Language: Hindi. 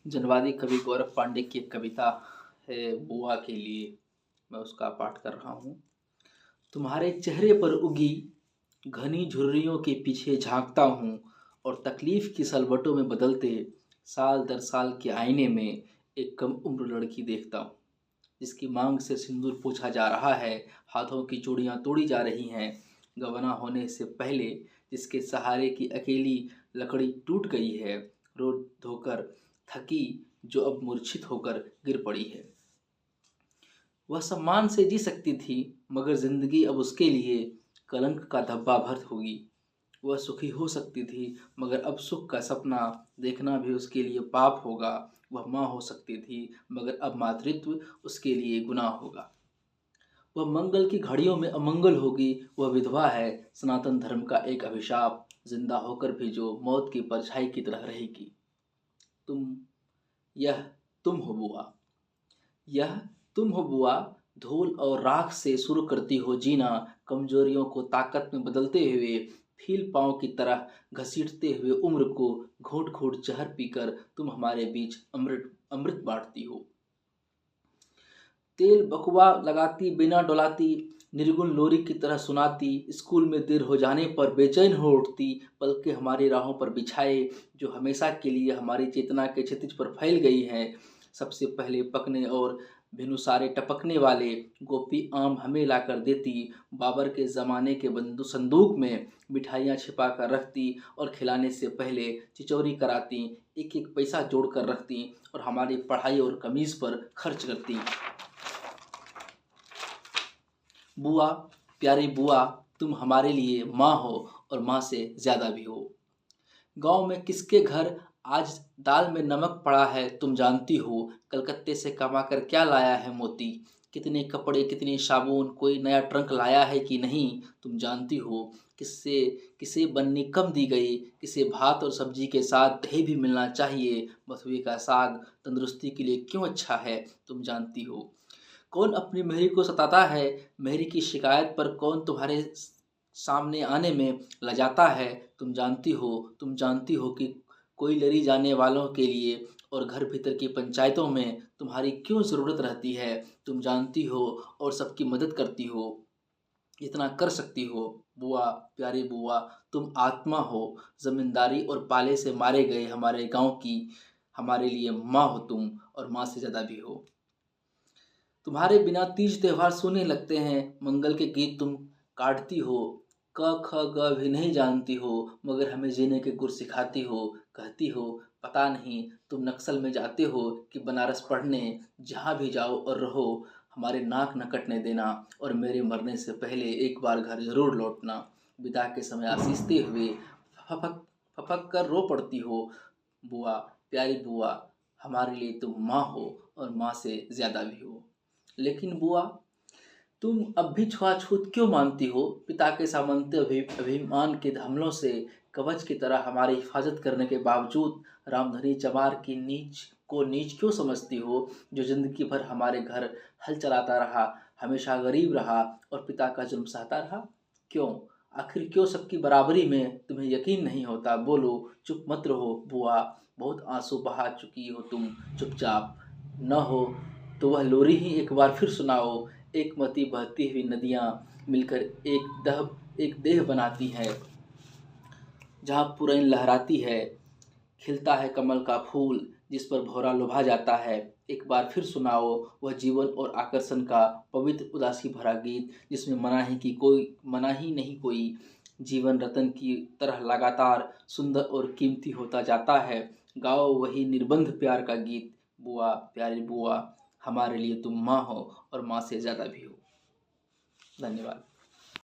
जनवादी कवि गौरव पांडे की एक कविता है बुआ के लिए। मैं उसका पाठ कर रहा हूँ। तुम्हारे चेहरे पर उगी घनी झुर्रियों के पीछे झांकता हूँ और तकलीफ की सलवटों में बदलते साल दर साल के आईने में एक कम उम्र लड़की देखता हूँ, जिसकी मांग से सिंदूर पोंछा जा रहा है, हाथों की चूड़ियाँ तोड़ी जा रही हैं, गबना होने से पहले जिसके सहारे की अकेली लकड़ी टूट गई है, रो धोकर थकी जो अब मूर्छित होकर गिर पड़ी है। वह सम्मान से जी सकती थी, मगर जिंदगी अब उसके लिए कलंक का धब्बा भर होगी। वह सुखी हो सकती थी, मगर अब सुख का सपना देखना भी उसके लिए पाप होगा। वह माँ हो सकती थी, मगर अब मातृत्व उसके लिए गुनाह होगा। वह मंगल की घड़ियों में अमंगल होगी। वह विधवा है, सनातन धर्म का एक अभिशाप, जिंदा होकर भी जो मौत की परछाई की तरह रहेगी। तुम यह तुम हो बुआ, यह तुम हो बुआ। धूल और राख से शुरू करती हो जीना, कमजोरियों को ताकत में बदलते हुए, फील पाँव की तरह घसीटते हुए उम्र को घोट घोट जहर पीकर तुम हमारे बीच अमृत अमृत बांटती हो। तेल बकुआ लगाती बिना डोलाती, निर्गुण लोरी की तरह सुनाती, स्कूल में देर हो जाने पर बेचैन हो उठती, पलके हमारी राहों पर बिछाए जो हमेशा के लिए हमारी चेतना के क्षितिज पर फैल गई हैं। सबसे पहले पकने और भिनुसारे टपकने वाले गोपी आम हमें लाकर देती, बाबर के ज़माने के बंदू संदूक में मिठाइयाँ छिपा कर रखती और खिलाने से पहले चिचौरी कराती, एक एक पैसा जोड़ कर रखती और हमारी पढ़ाई और कमीज़ पर खर्च करती। बुआ, प्यारी बुआ, तुम हमारे लिए माँ हो और माँ से ज़्यादा भी हो। गांव में किसके घर आज दाल में नमक पड़ा है तुम जानती हो। कलकत्ते से कमा कर क्या लाया है मोती, कितने कपड़े कितने साबुन, कोई नया ट्रंक लाया है कि नहीं तुम जानती हो। किससे किसे बननी कम दी गई, किसे भात और सब्जी के साथ दही भी मिलना चाहिए। बथुए का साग तंदुरुस्ती के लिए क्यों अच्छा है तुम जानती हो। कौन अपनी मेहरी को सताता है, मेहरी की शिकायत पर कौन तुम्हारे सामने आने में लजाता है तुम जानती हो। तुम जानती हो कि कोई लड़ी जाने वालों के लिए और घर भीतर की पंचायतों में तुम्हारी क्यों ज़रूरत रहती है तुम जानती हो, और सबकी मदद करती हो, इतना कर सकती हो। बुआ, प्यारी बुआ, तुम आत्मा हो, ज़मींदारी और पाले से मारे गए हमारे गांव की, हमारे लिए माँ हो तुम, और माँ से ज़्यादा भी हो। तुम्हारे बिना तीज त्योहार सोने लगते हैं, मंगल के गीत तुम काटती हो, क ख ग भी नहीं जानती हो, मगर हमें जीने के गुर सिखाती हो। कहती हो पता नहीं तुम नक्सल में जाते हो कि बनारस पढ़ने, जहाँ भी जाओ और रहो हमारे नाक न कटने देना, और मेरे मरने से पहले एक बार घर जरूर लौटना। विदा के समय आशीषते हुए फपक फपक कर रो पड़ती हो। बुआ, प्यारी बुआ, हमारे लिए तुम माँ हो और माँ से ज़्यादा भी हो। लेकिन बुआ, तुम अब भी छुआछूत क्यों मानती हो। पिता के सामंत अभिमान के हमलों से कवच की तरह हमारी हिफाजत करने के बावजूद रामधनी चमार की नीच क्यों समझती हो, जो जिंदगी भर हमारे घर हल चलाता रहा, हमेशा गरीब रहा और पिता का जुल्म सहता रहा। क्यों, आखिर क्यों सबकी बराबरी में तुम्हें यकीन नहीं होता। बोलो, चुप मत रहो बुआ, बहुत आंसू बहा चुकी हो तुम, चुपचाप न हो तो वह लोरी ही एक बार फिर सुनाओ। एक मती बहती हुई नदियाँ मिलकर एक देह बनाती हैं, जहाँ पुरैन लहराती है, खिलता है कमल का फूल जिस पर भौरा लुभा जाता है। एक बार फिर सुनाओ वह जीवन और आकर्षण का पवित्र उदासी भरा गीत, जिसमें मना ही नहीं कोई। जीवन रतन की तरह लगातार सुंदर और कीमती होता जाता है। गाओ वही निर्बंध प्यार का गीत। बुआ, प्यारी बुआ, हमारे लिए तुम माँ हो और माँ से ज़्यादा भी हो। धन्यवाद।